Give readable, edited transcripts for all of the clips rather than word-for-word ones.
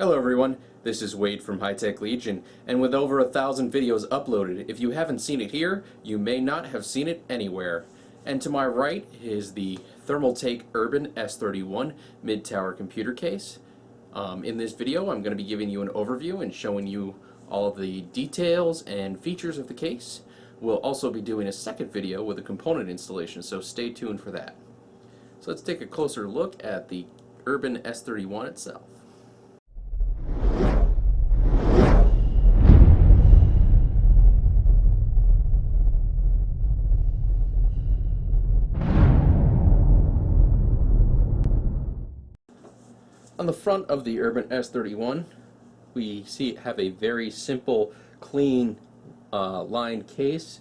Hello everyone, this is Wade from High Tech Legion, and with over 1,000 videos uploaded, if you haven't seen it here, you may not have seen it anywhere. And to my right is the Thermaltake Urban S31 mid-tower computer case. In this video I'm going to be giving you an overview and showing you all of the details and features of the case. We'll also be doing a second video with a component installation, so stay tuned for that. So let's take a closer look at the Urban S31 itself. On the front of the Urban S31, we have a very simple, clean, lined case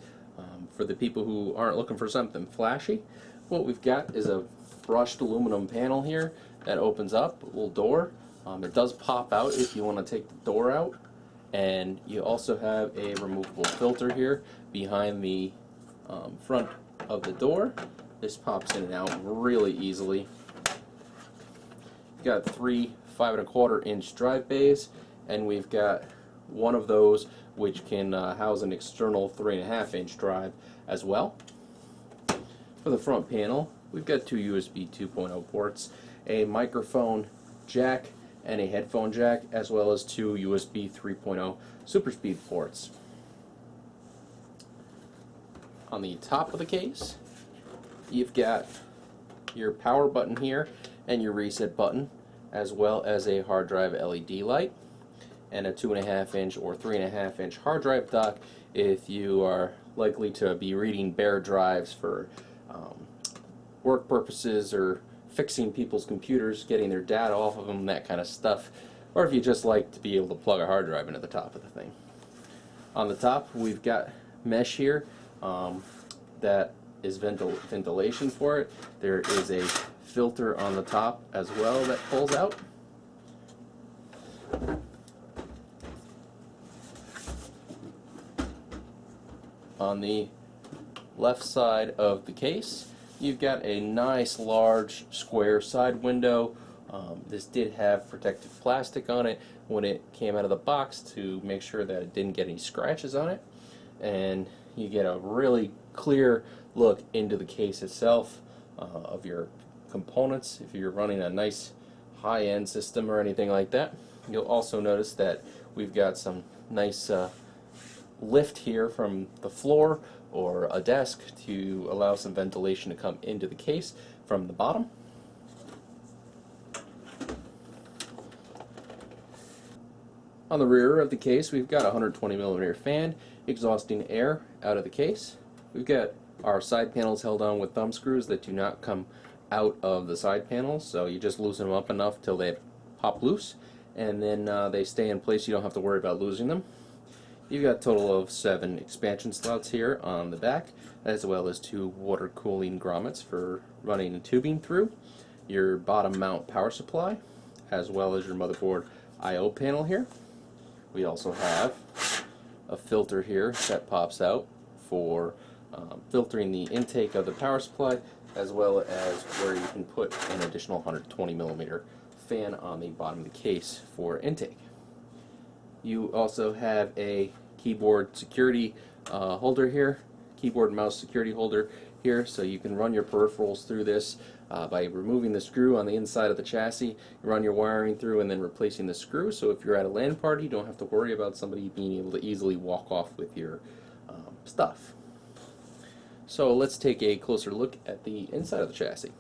for the people who aren't looking for something flashy. What we've got is a brushed aluminum panel here that opens up, a little door. It does pop out if you want to take the door out, and you also have a removable filter here behind the front of the door. This pops in and out really easily. We've got 3 5¼ inch drive bays, and we've got one of those which can house an external 3½ inch drive as well. For the front panel, we've got 2 USB 2.0 ports, a microphone jack and a headphone jack, as well as 2 USB 3.0 super speed ports. On the top of the case, you've got your power button here and your reset button, as well as a hard drive LED light and a 2½ inch or 3½ inch hard drive dock if you are likely to be reading bare drives for work purposes or fixing people's computers, getting their data off of them, that kind of stuff, or if you just like to be able to plug a hard drive into the top of the thing. On the top we've got mesh here that is ventilation for it. There is a filter on the top as well that pulls out. On the left side of the case, you've got a nice large square side window. This did have protective plastic on it when it came out of the box to make sure that it didn't get any scratches on it, and you get a really clear look into the case itself of your components. If you're running a nice high-end system or anything like that, you'll also notice that we've got some nice lift here from the floor or a desk to allow some ventilation to come into the case from the bottom. On the rear of the case, we've got a 120mm fan exhausting air out of the case. We've got our side panels held on with thumb screws that do not come out of the side panels, so you just loosen them up enough till they pop loose, and then they stay in place. You don't have to worry about losing them. You've got a total of 7 expansion slots here on the back, as well as 2 water cooling grommets for running and tubing through, your bottom mount power supply, as well as your motherboard I/O panel here. We also have a filter here that pops out for filtering the intake of the power supply, as well as where you can put an additional 120mm fan on the bottom of the case for intake. You also have a keyboard security holder here, keyboard mouse security holder here, so you can run your peripherals through this by removing the screw on the inside of the chassis. You run your wiring through and then replacing the screw, so if you're at a LAN party, you don't have to worry about somebody being able to easily walk off with your stuff. So let's take a closer look at the inside of the chassis.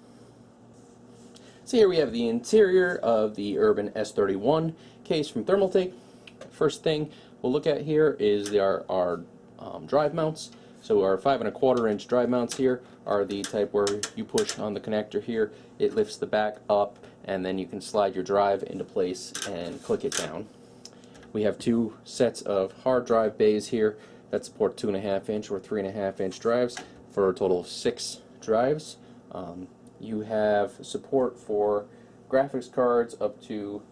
So here we have the interior of the Urban S31 case from Thermaltake. First thing we'll look at here is our drive mounts. So our 5¼ inch drive mounts here are the type where you push on the connector here, it lifts the back up, and then you can slide your drive into place and click it down. We have 2 sets of hard drive bays here that support 2½ inch or 3½ inch drives for a total of 6 drives. You have support for graphics cards up to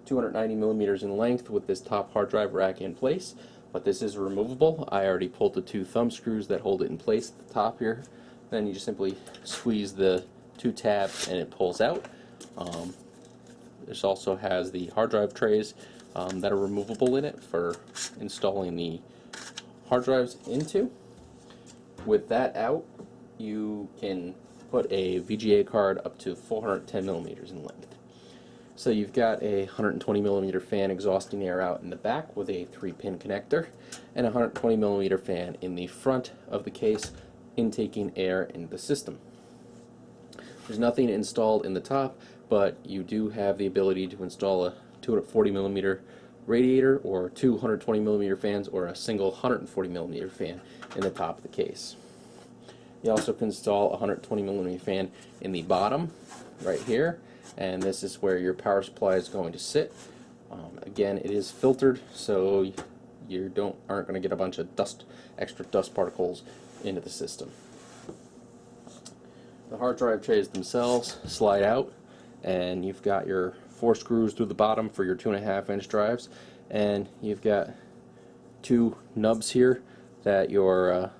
290mm in length with this top hard drive rack in place, but this is removable. I already pulled the 2 thumb screws that hold it in place at the top here. Then you just simply squeeze the 2 tabs and it pulls out. This also has the hard drive trays that are removable in it for installing the hard drives into. With that out, you can put a VGA card up to 410 millimeters in length. So you've got a 120 millimeter fan exhausting air out in the back with a 3-pin connector, and a 120 millimeter fan in the front of the case intaking air into the system. There's nothing installed in the top, but you do have the ability to install a 240 millimeter radiator, or 220 millimeter fans, or a single 140 millimeter fan in the top of the case. You also can install a 120 millimeter fan in the bottom right here, and this is where your power supply is going to sit. Again, it is filtered, so you aren't going to get a bunch of extra dust particles into the system. The hard drive trays themselves slide out, and you've got your 4 screws through the bottom for your 2.5-inch drives, and you've got 2 nubs here that your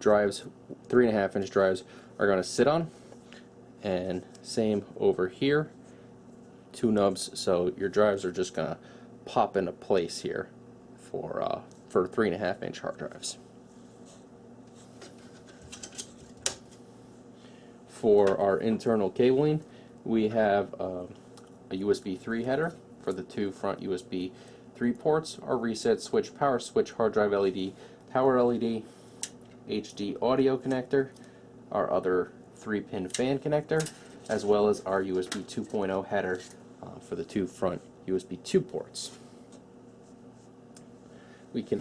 drives, 3.5-inch drives, are going to sit on, and same over here, 2 nubs, so your drives are just going to pop into place here for 3.5-inch hard drives. For our internal cabling, we have a USB 3 header for the 2 front USB 3 ports, our reset switch, power switch, hard drive LED, power LED, HD audio connector, our other 3-pin fan connector, as well as our USB 2.0 header for the 2 front USB 2 ports.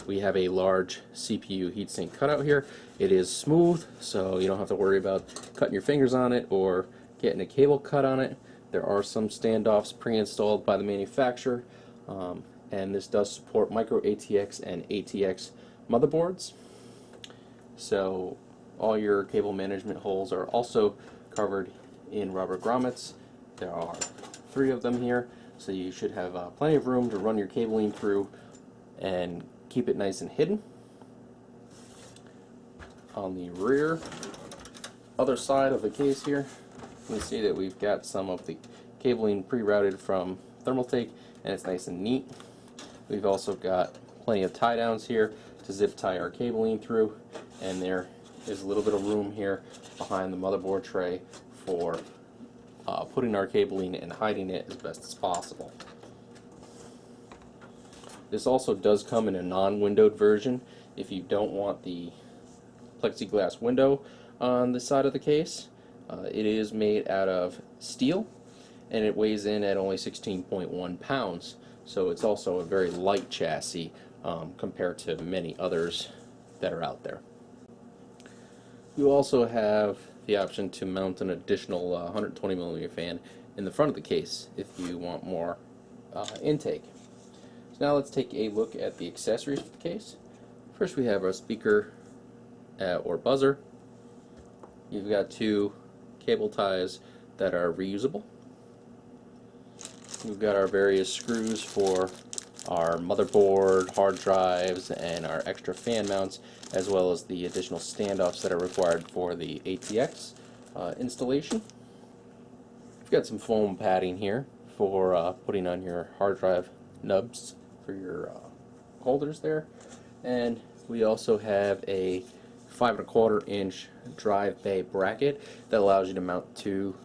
We have a large CPU heatsink cutout here. It is smooth, so you don't have to worry about cutting your fingers on it or getting a cable cut on it. There are some standoffs pre-installed by the manufacturer, and this does support micro ATX and ATX motherboards. So all your cable management holes are also covered in rubber grommets. There are 3 of them here, so you should have plenty of room to run your cabling through and keep it nice and hidden. On the rear, other side of the case here, you can see that we've got some of the cabling pre-routed from Thermaltake, and it's nice and neat. We've also got plenty of tie downs here to zip tie our cabling through, and there is a little bit of room here behind the motherboard tray for putting our cabling and hiding it as best as possible. This also does come in a non-windowed version if you don't want the plexiglass window on the side of the case. It is made out of steel, and it weighs in at only 16.1 pounds, so it's also a very light chassis compared to many others that are out there. You also have the option to mount an additional 120 millimeter fan in the front of the case if you want more intake. So now let's take a look at the accessories for the case. First, we have our speaker or buzzer. You've got 2 cable ties that are reusable. We've got our various screws for our motherboard, hard drives, and our extra fan mounts, as well as the additional standoffs that are required for the ATX installation. We've got some foam padding here for putting on your hard drive nubs for your holders there, and we also have a 5.25-inch drive bay bracket that allows you to mount 2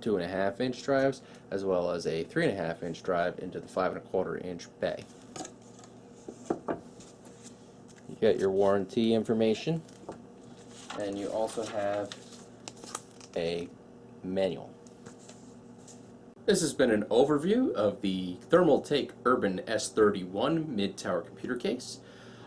2.5-inch drives, as well as a 3.5-inch drive into the 5.25-inch bay. You get your warranty information, and you also have a manual. This has been an overview of the Thermaltake Urban S31 mid-tower computer case.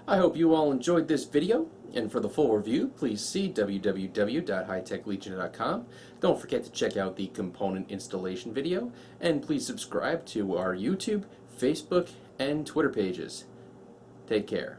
I hope you all enjoyed this video, and for the full review, please see www.hightechlegion.com. Don't forget to check out the component installation video, and please subscribe to our YouTube, Facebook, and Twitter pages. Take care.